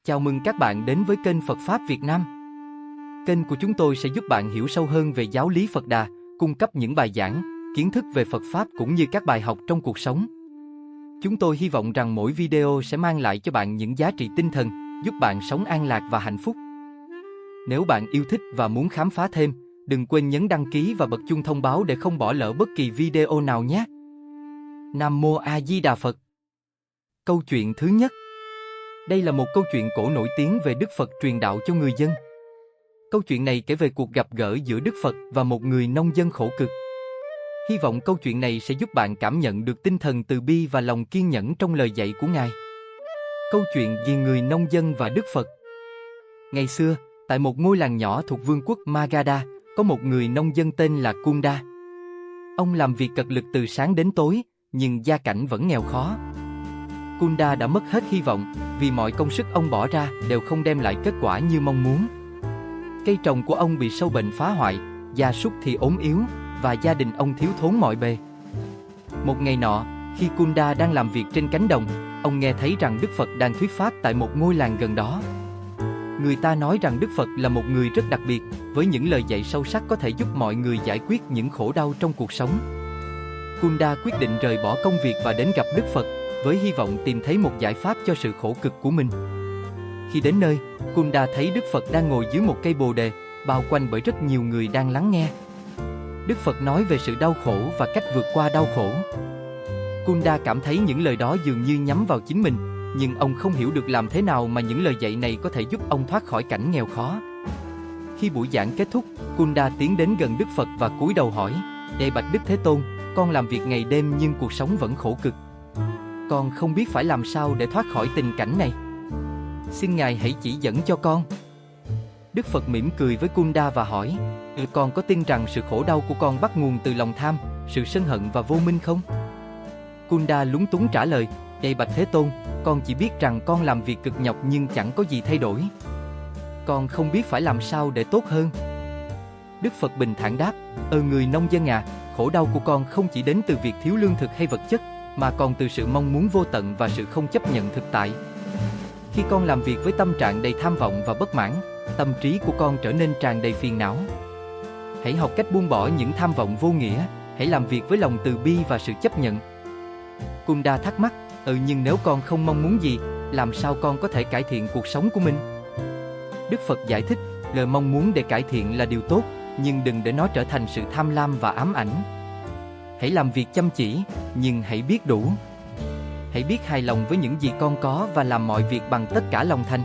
Chào mừng các bạn đến với kênh Phật Pháp Việt Nam. Kênh của chúng tôi sẽ giúp bạn hiểu sâu hơn về giáo lý Phật Đà, cung cấp những bài giảng, kiến thức về Phật Pháp cũng như các bài học trong cuộc sống. Chúng tôi hy vọng rằng mỗi video sẽ mang lại cho bạn những giá trị tinh thần, giúp bạn sống an lạc và hạnh phúc. Nếu bạn yêu thích và muốn khám phá thêm, đừng quên nhấn đăng ký và bật chuông thông báo để không bỏ lỡ bất kỳ video nào nhé. Nam Mô A Di Đà Phật. Câu chuyện thứ nhất. Đây là một câu chuyện cổ nổi tiếng về Đức Phật truyền đạo cho người dân. Câu chuyện này kể về cuộc gặp gỡ giữa Đức Phật và một người nông dân khổ cực. Hy vọng câu chuyện này sẽ giúp bạn cảm nhận được tinh thần từ bi và lòng kiên nhẫn trong lời dạy của Ngài. Câu chuyện về người nông dân và Đức Phật. Ngày xưa, tại một ngôi làng nhỏ thuộc vương quốc Magadha, có một người nông dân tên là Kunda. Ông làm việc cật lực từ sáng đến tối, nhưng gia cảnh vẫn nghèo khó. Kunda đã mất hết hy vọng, vì mọi công sức ông bỏ ra đều không đem lại kết quả như mong muốn. Cây trồng của ông bị sâu bệnh phá hoại, gia súc thì ốm yếu, và gia đình ông thiếu thốn mọi bề. Một ngày nọ, khi Kunda đang làm việc trên cánh đồng, ông nghe thấy rằng Đức Phật đang thuyết pháp tại một ngôi làng gần đó. Người ta nói rằng Đức Phật là một người rất đặc biệt, với những lời dạy sâu sắc có thể giúp mọi người giải quyết những khổ đau trong cuộc sống. Kunda quyết định rời bỏ công việc và đến gặp Đức Phật, với hy vọng tìm thấy một giải pháp cho sự khổ cực của mình. Khi đến nơi, Kunda thấy Đức Phật đang ngồi dưới một cây bồ đề, bao quanh bởi rất nhiều người đang lắng nghe. Đức Phật nói về sự đau khổ và cách vượt qua đau khổ. Kunda cảm thấy những lời đó dường như nhắm vào chính mình, nhưng ông không hiểu được làm thế nào mà những lời dạy này có thể giúp ông thoát khỏi cảnh nghèo khó. Khi buổi giảng kết thúc, Kunda tiến đến gần Đức Phật và cúi đầu hỏi: Bạch Đức Thế Tôn, con làm việc ngày đêm nhưng cuộc sống vẫn khổ cực. Con không biết phải làm sao để thoát khỏi tình cảnh này. Xin Ngài hãy chỉ dẫn cho con. Đức Phật mỉm cười với Kunda và hỏi: Con có tin rằng sự khổ đau của con bắt nguồn từ lòng tham, sự sân hận và vô minh không? Kunda lúng túng trả lời: Bạch Thế Tôn, con chỉ biết rằng con làm việc cực nhọc nhưng chẳng có gì thay đổi. Con không biết phải làm sao để tốt hơn. Đức Phật bình thản đáp: Người nông dân à, khổ đau của con không chỉ đến từ việc thiếu lương thực hay vật chất, mà còn từ sự mong muốn vô tận và sự không chấp nhận thực tại. Khi con làm việc với tâm trạng đầy tham vọng và bất mãn, tâm trí của con trở nên tràn đầy phiền não. Hãy học cách buông bỏ những tham vọng vô nghĩa, hãy làm việc với lòng từ bi và sự chấp nhận. Kunda thắc mắc: nhưng nếu con không mong muốn gì, làm sao con có thể cải thiện cuộc sống của mình? Đức Phật giải thích: lời mong muốn để cải thiện là điều tốt, nhưng đừng để nó trở thành sự tham lam và ám ảnh. Hãy làm việc chăm chỉ, nhưng hãy biết đủ. Hãy biết hài lòng với những gì con có và làm mọi việc bằng tất cả lòng thành.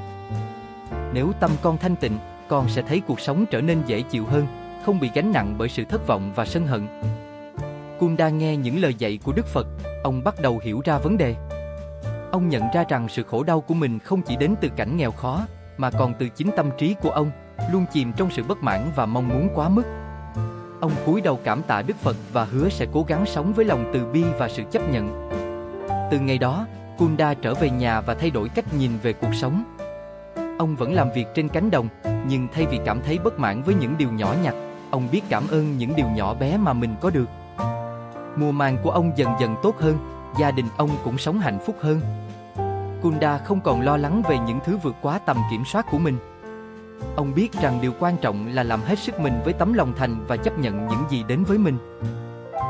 Nếu tâm con thanh tịnh, con sẽ thấy cuộc sống trở nên dễ chịu hơn, không bị gánh nặng bởi sự thất vọng và sân hận. Kunda nghe những lời dạy của Đức Phật, ông bắt đầu hiểu ra vấn đề. Ông nhận ra rằng sự khổ đau của mình không chỉ đến từ cảnh nghèo khó, mà còn từ chính tâm trí của ông, luôn chìm trong sự bất mãn và mong muốn quá mức. Ông cúi đầu cảm tạ Đức Phật và hứa sẽ cố gắng sống với lòng từ bi và sự chấp nhận. Từ ngày đó, Kunda trở về nhà và thay đổi cách nhìn về cuộc sống. Ông vẫn làm việc trên cánh đồng, nhưng thay vì cảm thấy bất mãn với những điều nhỏ nhặt, ông biết cảm ơn những điều nhỏ bé mà mình có được. Mùa màng của ông dần dần tốt hơn, gia đình ông cũng sống hạnh phúc hơn. Kunda không còn lo lắng về những thứ vượt quá tầm kiểm soát của mình. Ông biết rằng điều quan trọng là làm hết sức mình với tấm lòng thành và chấp nhận những gì đến với mình.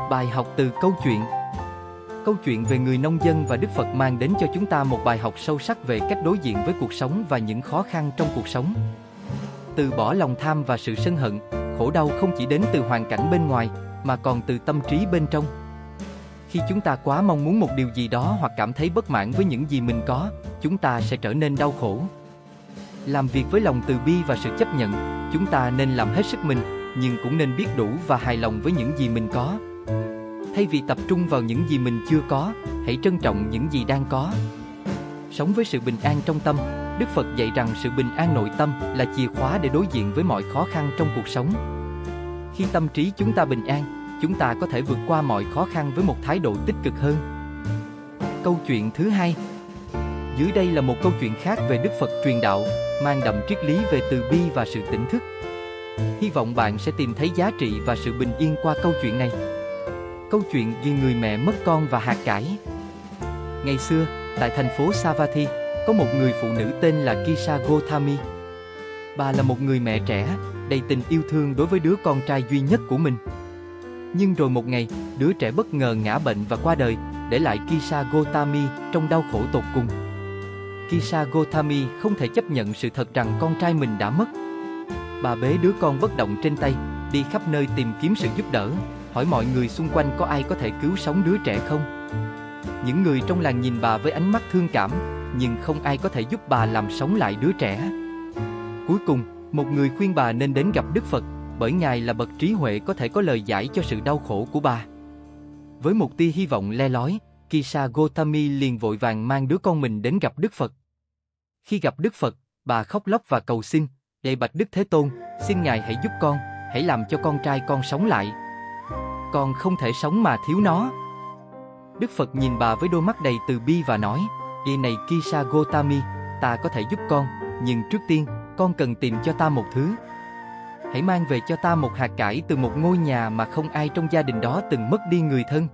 Bài học từ câu chuyện. Câu chuyện về người nông dân và Đức Phật mang đến cho chúng ta một bài học sâu sắc về cách đối diện với cuộc sống và những khó khăn trong cuộc sống. Từ bỏ lòng tham và sự sân hận, khổ đau không chỉ đến từ hoàn cảnh bên ngoài, mà còn từ tâm trí bên trong. Khi chúng ta quá mong muốn một điều gì đó hoặc cảm thấy bất mãn với những gì mình có, chúng ta sẽ trở nên đau khổ. Làm việc với lòng từ bi và sự chấp nhận, chúng ta nên làm hết sức mình, nhưng cũng nên biết đủ và hài lòng với những gì mình có. Thay vì tập trung vào những gì mình chưa có, hãy trân trọng những gì đang có. Sống với sự bình an trong tâm. Đức Phật dạy rằng sự bình an nội tâm là chìa khóa để đối diện với mọi khó khăn trong cuộc sống. Khi tâm trí chúng ta bình an, chúng ta có thể vượt qua mọi khó khăn với một thái độ tích cực hơn. Câu chuyện thứ hai. Dưới đây là một câu chuyện khác về Đức Phật truyền đạo, mang đậm triết lý về từ bi và sự tỉnh thức. Hy vọng bạn sẽ tìm thấy giá trị và sự bình yên qua câu chuyện này. Câu chuyện về người mẹ mất con và hạt cải. Ngày xưa, tại thành phố Savatthi, Có một người phụ nữ tên là Kisha Gotami. Bà là một người mẹ trẻ, đầy tình yêu thương đối với đứa con trai duy nhất của mình. Nhưng rồi một ngày, đứa trẻ bất ngờ ngã bệnh và qua đời, để lại Kisha Gotami trong đau khổ tột cùng. Kisha Gotami không thể chấp nhận sự thật rằng con trai mình đã mất. Bà bế đứa con bất động trên tay, đi khắp nơi tìm kiếm sự giúp đỡ, hỏi mọi người xung quanh có ai có thể cứu sống đứa trẻ không. Những người trong làng nhìn bà với ánh mắt thương cảm, nhưng không ai có thể giúp bà làm sống lại đứa trẻ. Cuối cùng, một người khuyên bà nên đến gặp Đức Phật, bởi Ngài là bậc trí huệ có thể có lời giải cho sự đau khổ của bà. Với một tia hy vọng le lói, Kisha Gotami liền vội vàng mang đứa con mình đến gặp Đức Phật. Khi gặp Đức Phật, bà khóc lóc và cầu xin: "Lạy bạch Đức Thế Tôn, xin Ngài hãy giúp con, hãy làm cho con trai con sống lại. Con không thể sống mà thiếu nó." Đức Phật nhìn bà với đôi mắt đầy từ bi và nói: "Vậy này Kisha Gotami, ta có thể giúp con, nhưng trước tiên, con cần tìm cho ta một thứ. Hãy mang về cho ta một hạt cải từ một ngôi nhà mà không ai trong gia đình đó từng mất đi người thân."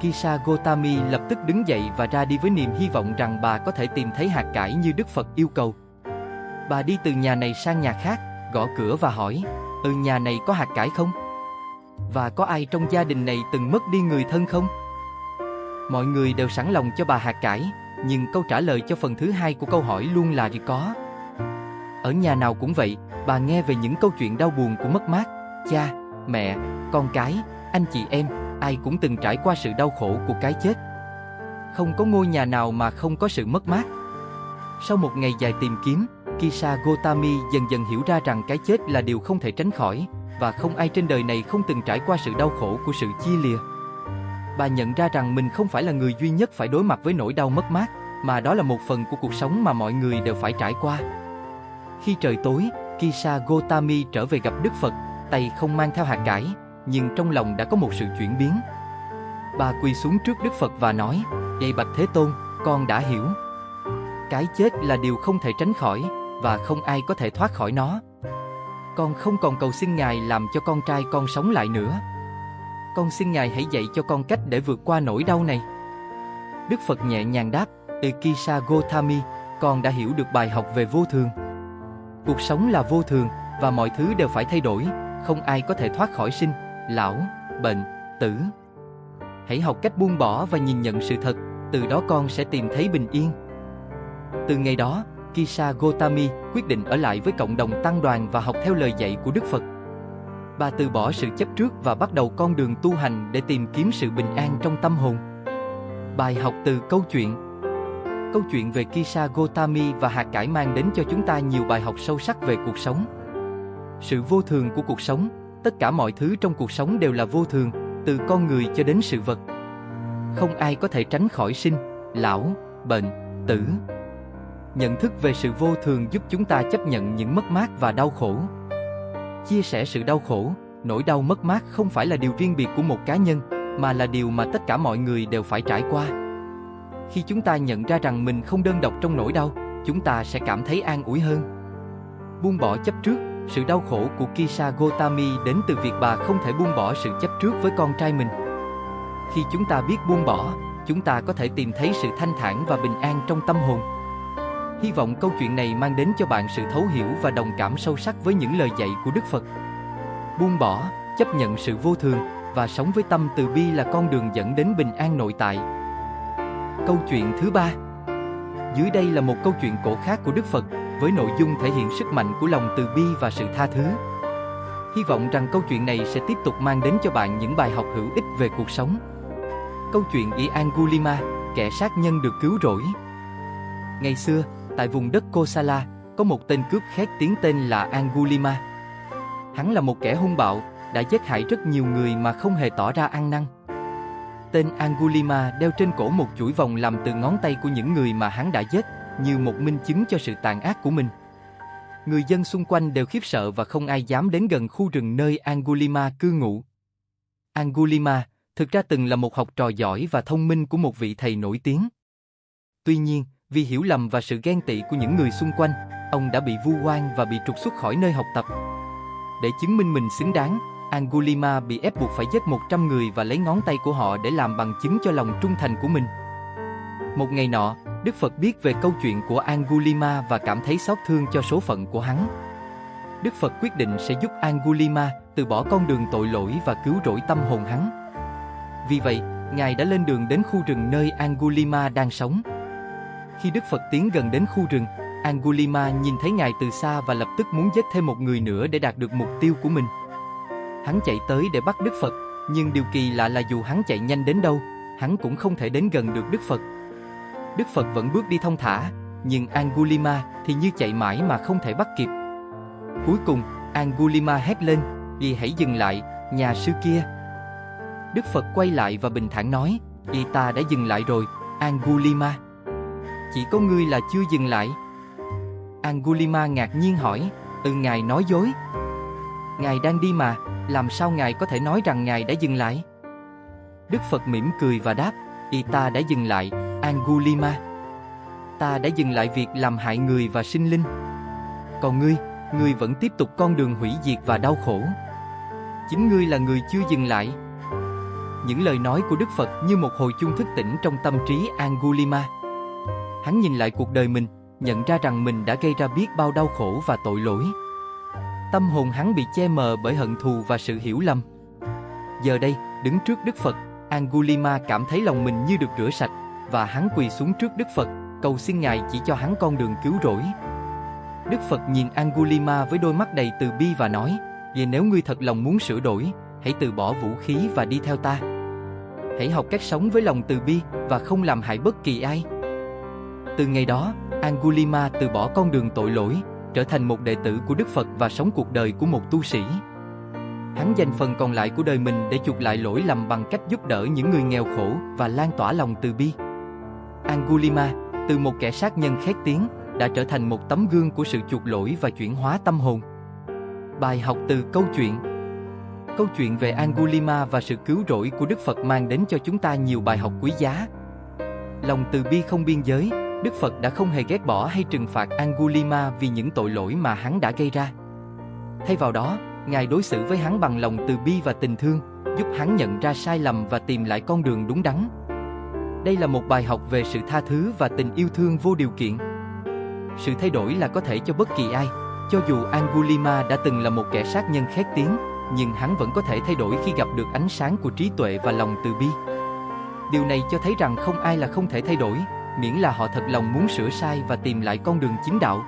Kisha Gotami lập tức đứng dậy và ra đi với niềm hy vọng rằng bà có thể tìm thấy hạt cải như Đức Phật yêu cầu. Bà đi từ nhà này sang nhà khác, gõ cửa và hỏi: "Nhà này có hạt cải không? Và có ai trong gia đình này từng mất đi người thân không?" Mọi người đều sẵn lòng cho bà hạt cải, nhưng câu trả lời cho phần thứ hai của câu hỏi luôn là có. Ở nhà nào cũng vậy, bà nghe về những câu chuyện đau buồn của mất mát. Cha, mẹ, con cái, anh chị em, ai cũng từng trải qua sự đau khổ của cái chết. Không có ngôi nhà nào mà không có sự mất mát. Sau một ngày dài tìm kiếm, Kisha Gotami dần dần hiểu ra rằng cái chết là điều không thể tránh khỏi, và không ai trên đời này không từng trải qua sự đau khổ của sự chia lìa. Bà nhận ra rằng mình không phải là người duy nhất phải đối mặt với nỗi đau mất mát, mà đó là một phần của cuộc sống mà mọi người đều phải trải qua. Khi trời tối, Kisha Gotami trở về gặp Đức Phật, tay không mang theo hạt cải, nhưng trong lòng đã có một sự chuyển biến. Bà quỳ xuống trước Đức Phật và nói: "Lạy bạch Thế Tôn, con đã hiểu. Cái chết là điều không thể tránh khỏi, và không ai có thể thoát khỏi nó. Con không còn cầu xin Ngài làm cho con trai con sống lại nữa. Con xin Ngài hãy dạy cho con cách để vượt qua nỗi đau này." Đức Phật nhẹ nhàng đáp: "Kisha Gotami, con đã hiểu được bài học về vô thường. Cuộc sống là vô thường, và mọi thứ đều phải thay đổi, không ai có thể thoát khỏi sinh, lão, bệnh, tử. Hãy học cách buông bỏ và nhìn nhận sự thật, từ đó con sẽ tìm thấy bình yên." Từ ngày đó, Kisha Gotami quyết định ở lại với cộng đồng tăng đoàn và học theo lời dạy của Đức Phật. Bà từ bỏ sự chấp trước và bắt đầu con đường tu hành để tìm kiếm sự bình an trong tâm hồn. Bài học từ câu chuyện. Câu chuyện về Kisha Gotami và hạt cải mang đến cho chúng ta nhiều bài học sâu sắc về cuộc sống. Sự vô thường của cuộc sống, tất cả mọi thứ trong cuộc sống đều là vô thường, từ con người cho đến sự vật. Không ai có thể tránh khỏi sinh, lão, bệnh, tử. Nhận thức về sự vô thường giúp chúng ta chấp nhận những mất mát và đau khổ. Chia sẻ sự đau khổ, nỗi đau mất mát không phải là điều riêng biệt của một cá nhân, mà là điều mà tất cả mọi người đều phải trải qua. Khi chúng ta nhận ra rằng mình không đơn độc trong nỗi đau, chúng ta sẽ cảm thấy an ủi hơn. Buông bỏ chấp trước. Sự đau khổ của Kisha Gotami đến từ việc bà không thể buông bỏ sự chấp trước với con trai mình. Khi chúng ta biết buông bỏ, chúng ta có thể tìm thấy sự thanh thản và bình an trong tâm hồn. Hy vọng câu chuyện này mang đến cho bạn sự thấu hiểu và đồng cảm sâu sắc với những lời dạy của Đức Phật. Buông bỏ, chấp nhận sự vô thường và sống với tâm từ bi là con đường dẫn đến bình an nội tại. Câu chuyện thứ 3. Dưới đây là một câu chuyện cổ khác của Đức Phật, với nội dung thể hiện sức mạnh của lòng từ bi và sự tha thứ. Hy vọng rằng câu chuyện này sẽ tiếp tục mang đến cho bạn những bài học hữu ích về cuộc sống. Câu chuyện về Angulimala, kẻ sát nhân được cứu rỗi. Ngày xưa, tại vùng đất Kosala, có một tên cướp khét tiếng tên là Angulimala. Hắn là một kẻ hung bạo, đã giết hại rất nhiều người mà không hề tỏ ra ăn năn. Tên Angulimala đeo trên cổ một chuỗi vòng làm từ ngón tay của những người mà hắn đã giết, như một minh chứng cho sự tàn ác của mình. Người dân xung quanh đều khiếp sợ và không ai dám đến gần khu rừng nơi Angulimala cư ngụ. Angulimala thực ra từng là một học trò giỏi và thông minh của một vị thầy nổi tiếng. Tuy nhiên, vì hiểu lầm và sự ghen tị của những người xung quanh, ông đã bị vu oan và bị trục xuất khỏi nơi học tập. Để chứng minh mình xứng đáng, Angulimala bị ép buộc phải giết 100 người và lấy ngón tay của họ để làm bằng chứng cho lòng trung thành của mình. Một ngày nọ, Đức Phật biết về câu chuyện của Angulimala và cảm thấy xót thương cho số phận của hắn. Đức Phật quyết định sẽ giúp Angulimala từ bỏ con đường tội lỗi và cứu rỗi tâm hồn hắn. Vì vậy, Ngài đã lên đường đến khu rừng nơi Angulimala đang sống. Khi Đức Phật tiến gần đến khu rừng, Angulimala nhìn thấy Ngài từ xa và lập tức muốn giết thêm một người nữa để đạt được mục tiêu của mình. Hắn chạy tới để bắt Đức Phật, nhưng điều kỳ lạ là dù hắn chạy nhanh đến đâu, hắn cũng không thể đến gần được Đức Phật. Đức Phật vẫn bước đi thong thả, nhưng Angulimala thì như chạy mãi mà không thể bắt kịp. Cuối cùng, Angulimala hét lên, "Đi hãy dừng lại, nhà sư kia." Đức Phật quay lại và bình thản nói, "Đi ta đã dừng lại rồi, Angulimala. Chỉ có ngươi là chưa dừng lại." Angulimala ngạc nhiên hỏi, Ngài nói dối. Ngài đang đi mà, làm sao Ngài có thể nói rằng Ngài đã dừng lại?" Đức Phật mỉm cười và đáp, Ta đã dừng lại, Angulimala. Ta đã dừng lại việc làm hại người và sinh linh. Còn ngươi vẫn tiếp tục con đường hủy diệt và đau khổ. Chính ngươi là người chưa dừng lại. Những lời nói của Đức Phật như một hồi chuông thức tỉnh trong tâm trí Angulimala. Hắn nhìn lại cuộc đời mình, nhận ra rằng mình đã gây ra biết bao đau khổ và tội lỗi. Tâm hồn hắn bị che mờ bởi hận thù và sự hiểu lầm. Giờ đây, đứng trước Đức Phật, Angulimala cảm thấy lòng mình như được rửa sạch, và hắn quỳ xuống trước Đức Phật, cầu xin Ngài chỉ cho hắn con đường cứu rỗi. Đức Phật nhìn Angulimala với đôi mắt đầy từ bi và nói, "Vậy nếu ngươi thật lòng muốn sửa đổi, hãy từ bỏ vũ khí và đi theo ta. Hãy học cách sống với lòng từ bi và không làm hại bất kỳ ai." Từ ngày đó, Angulimala từ bỏ con đường tội lỗi, trở thành một đệ tử của Đức Phật và sống cuộc đời của một tu sĩ. Hắn dành phần còn lại của đời mình để chuộc lại lỗi lầm bằng cách giúp đỡ những người nghèo khổ và lan tỏa lòng từ bi. Angulimala, từ một kẻ sát nhân khét tiếng, đã trở thành một tấm gương của sự chuộc lỗi và chuyển hóa tâm hồn. Bài học từ câu chuyện. Câu chuyện về Angulimala và sự cứu rỗi của Đức Phật mang đến cho chúng ta nhiều bài học quý giá. Lòng từ bi không biên giới, Đức Phật đã không hề ghét bỏ hay trừng phạt Angulimala vì những tội lỗi mà hắn đã gây ra. Thay vào đó, Ngài đối xử với hắn bằng lòng từ bi và tình thương, giúp hắn nhận ra sai lầm và tìm lại con đường đúng đắn. Đây là một bài học về sự tha thứ và tình yêu thương vô điều kiện. Sự thay đổi là có thể cho bất kỳ ai. Cho dù Angulimala đã từng là một kẻ sát nhân khét tiếng, nhưng hắn vẫn có thể thay đổi khi gặp được ánh sáng của trí tuệ và lòng từ bi. Điều này cho thấy rằng không ai là không thể thay đổi, miễn là họ thật lòng muốn sửa sai và tìm lại con đường chính đạo.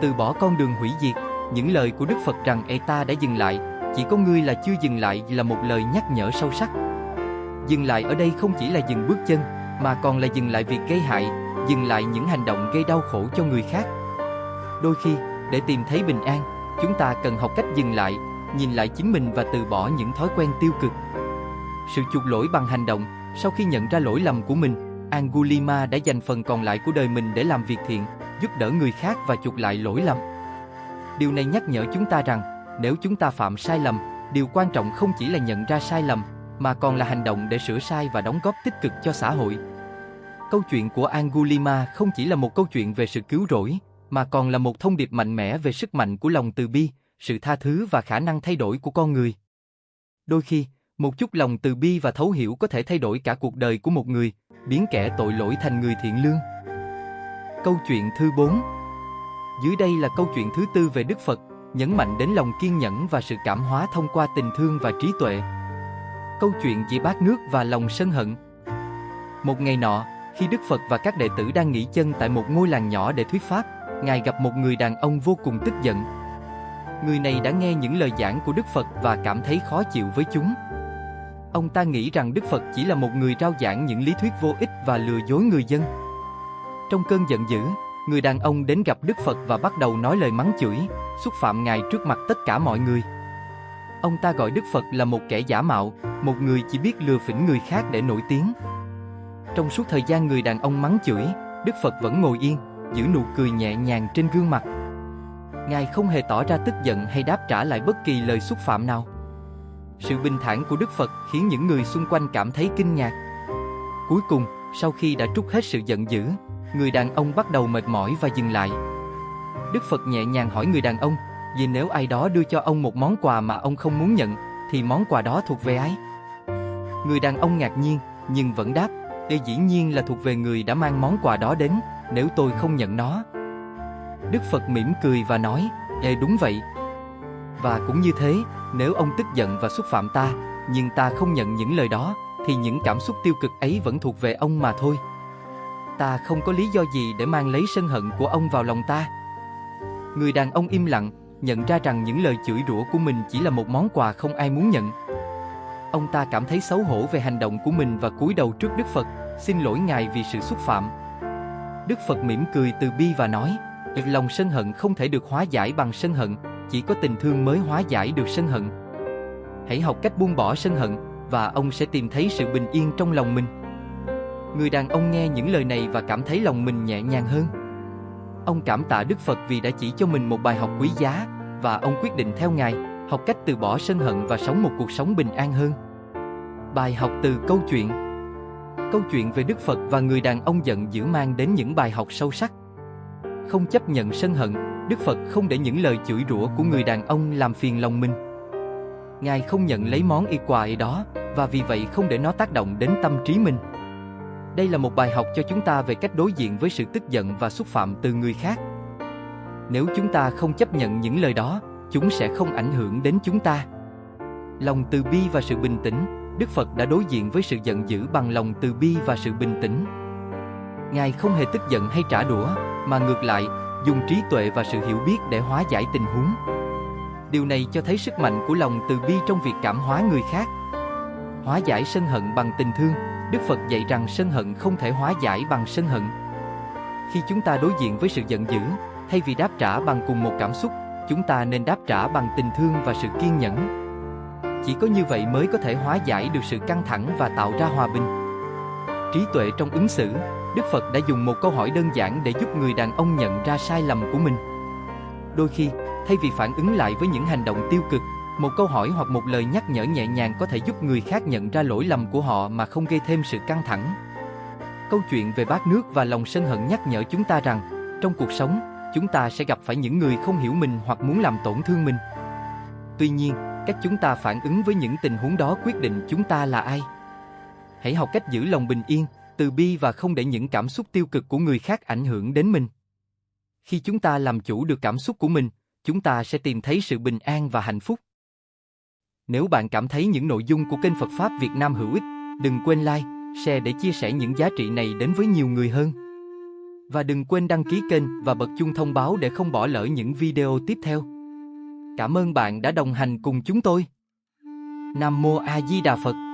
Từ bỏ con đường hủy diệt. Những lời của Đức Phật rằng ta đã dừng lại, chỉ có ngươi là chưa dừng lại là một lời nhắc nhở sâu sắc. Dừng lại ở đây không chỉ là dừng bước chân, mà còn là dừng lại việc gây hại, dừng lại những hành động gây đau khổ cho người khác. Đôi khi, để tìm thấy bình an, chúng ta cần học cách dừng lại, nhìn lại chính mình và từ bỏ những thói quen tiêu cực. Sự chuộc lỗi bằng hành động. Sau khi nhận ra lỗi lầm của mình, Angulimala đã dành phần còn lại của đời mình để làm việc thiện, giúp đỡ người khác và chuộc lại lỗi lầm. Điều này nhắc nhở chúng ta rằng, nếu chúng ta phạm sai lầm, điều quan trọng không chỉ là nhận ra sai lầm, mà còn là hành động để sửa sai và đóng góp tích cực cho xã hội. Câu chuyện của Angulimala không chỉ là một câu chuyện về sự cứu rỗi, mà còn là một thông điệp mạnh mẽ về sức mạnh của lòng từ bi, sự tha thứ và khả năng thay đổi của con người. Đôi khi, một chút lòng từ bi và thấu hiểu có thể thay đổi cả cuộc đời của một người, biến kẻ tội lỗi thành người thiện lương. Câu chuyện thứ 4. Dưới đây là câu chuyện thứ 4 về Đức Phật, nhấn mạnh đến lòng kiên nhẫn và sự cảm hóa thông qua tình thương và trí tuệ. Câu chuyện dĩa bát nước và lòng sân hận. Một ngày nọ, khi Đức Phật và các đệ tử đang nghỉ chân tại một ngôi làng nhỏ để thuyết pháp, Ngài gặp một người đàn ông vô cùng tức giận. Người này đã nghe những lời giảng của Đức Phật và cảm thấy khó chịu với chúng. Ông ta nghĩ rằng Đức Phật chỉ là một người rao giảng những lý thuyết vô ích và lừa dối người dân. Trong cơn giận dữ, người đàn ông đến gặp Đức Phật và bắt đầu nói lời mắng chửi, xúc phạm Ngài trước mặt tất cả mọi người. Ông ta gọi Đức Phật là một kẻ giả mạo, một người chỉ biết lừa phỉnh người khác để nổi tiếng. Trong suốt thời gian người đàn ông mắng chửi, Đức Phật vẫn ngồi yên, giữ nụ cười nhẹ nhàng trên gương mặt. Ngài không hề tỏ ra tức giận hay đáp trả lại bất kỳ lời xúc phạm nào. Sự bình thản của Đức Phật khiến những người xung quanh cảm thấy kinh ngạc. Cuối cùng, sau khi đã trút hết sự giận dữ, người đàn ông bắt đầu mệt mỏi và dừng lại. Đức Phật nhẹ nhàng hỏi người đàn ông, vì nếu ai đó đưa cho ông một món quà mà ông không muốn nhận, thì món quà đó thuộc về ai? Người đàn ông ngạc nhiên, nhưng vẫn đáp, Dĩ nhiên là thuộc về người đã mang món quà đó đến, nếu tôi không nhận nó. Đức Phật mỉm cười và nói, đúng vậy. Và cũng như thế, nếu ông tức giận và xúc phạm ta, nhưng ta không nhận những lời đó, thì những cảm xúc tiêu cực ấy vẫn thuộc về ông mà thôi. Ta không có lý do gì để mang lấy sân hận của ông vào lòng ta. Người đàn ông im lặng, nhận ra rằng những lời chửi rủa của mình chỉ là một món quà không ai muốn nhận. Ông ta cảm thấy xấu hổ về hành động của mình và cúi đầu trước Đức Phật, xin lỗi Ngài vì sự xúc phạm. Đức Phật mỉm cười từ bi và nói, lòng sân hận không thể được hóa giải bằng sân hận, chỉ có tình thương mới hóa giải được sân hận. Hãy học cách buông bỏ sân hận, và ông sẽ tìm thấy sự bình yên trong lòng mình. Người đàn ông nghe những lời này và cảm thấy lòng mình nhẹ nhàng hơn. Ông cảm tạ Đức Phật vì đã chỉ cho mình một bài học quý giá, và ông quyết định theo Ngài, học cách từ bỏ sân hận và sống một cuộc sống bình an hơn. Bài học từ câu chuyện. Câu chuyện về Đức Phật và người đàn ông giận dữ mang đến những bài học sâu sắc. Không chấp nhận sân hận, Đức Phật không để những lời chửi rủa của người đàn ông làm phiền lòng mình. Ngài không nhận lấy món quà đó, và vì vậy không để nó tác động đến tâm trí mình. Đây là một bài học cho chúng ta về cách đối diện với sự tức giận và xúc phạm từ người khác. Nếu chúng ta không chấp nhận những lời đó, chúng sẽ không ảnh hưởng đến chúng ta. Lòng từ bi và sự bình tĩnh. Đức Phật đã đối diện với sự giận dữ bằng lòng từ bi và sự bình tĩnh. Ngài không hề tức giận hay trả đũa, mà ngược lại, dùng trí tuệ và sự hiểu biết để hóa giải tình huống. Điều này cho thấy sức mạnh của lòng từ bi trong việc cảm hóa người khác. Hóa giải sân hận bằng tình thương. Đức Phật dạy rằng sân hận không thể hóa giải bằng sân hận. Khi chúng ta đối diện với sự giận dữ, thay vì đáp trả bằng cùng một cảm xúc, chúng ta nên đáp trả bằng tình thương và sự kiên nhẫn. Chỉ có như vậy mới có thể hóa giải được sự căng thẳng và tạo ra hòa bình. Trí tuệ trong ứng xử. Đức Phật đã dùng một câu hỏi đơn giản để giúp người đàn ông nhận ra sai lầm của mình. Đôi khi, thay vì phản ứng lại với những hành động tiêu cực, một câu hỏi hoặc một lời nhắc nhở nhẹ nhàng có thể giúp người khác nhận ra lỗi lầm của họ mà không gây thêm sự căng thẳng. Câu chuyện về bát nước và lòng sân hận nhắc nhở chúng ta rằng, trong cuộc sống, chúng ta sẽ gặp phải những người không hiểu mình hoặc muốn làm tổn thương mình. Tuy nhiên, cách chúng ta phản ứng với những tình huống đó quyết định chúng ta là ai. Hãy học cách giữ lòng bình yên, từ bi và không để những cảm xúc tiêu cực của người khác ảnh hưởng đến mình. Khi chúng ta làm chủ được cảm xúc của mình, chúng ta sẽ tìm thấy sự bình an và hạnh phúc. Nếu bạn cảm thấy những nội dung của kênh Phật Pháp Việt Nam hữu ích, đừng quên like, share để chia sẻ những giá trị này đến với nhiều người hơn. Và đừng quên đăng ký kênh và bật chuông thông báo để không bỏ lỡ những video tiếp theo. Cảm ơn bạn đã đồng hành cùng chúng tôi. Nam Mô A Di Đà Phật.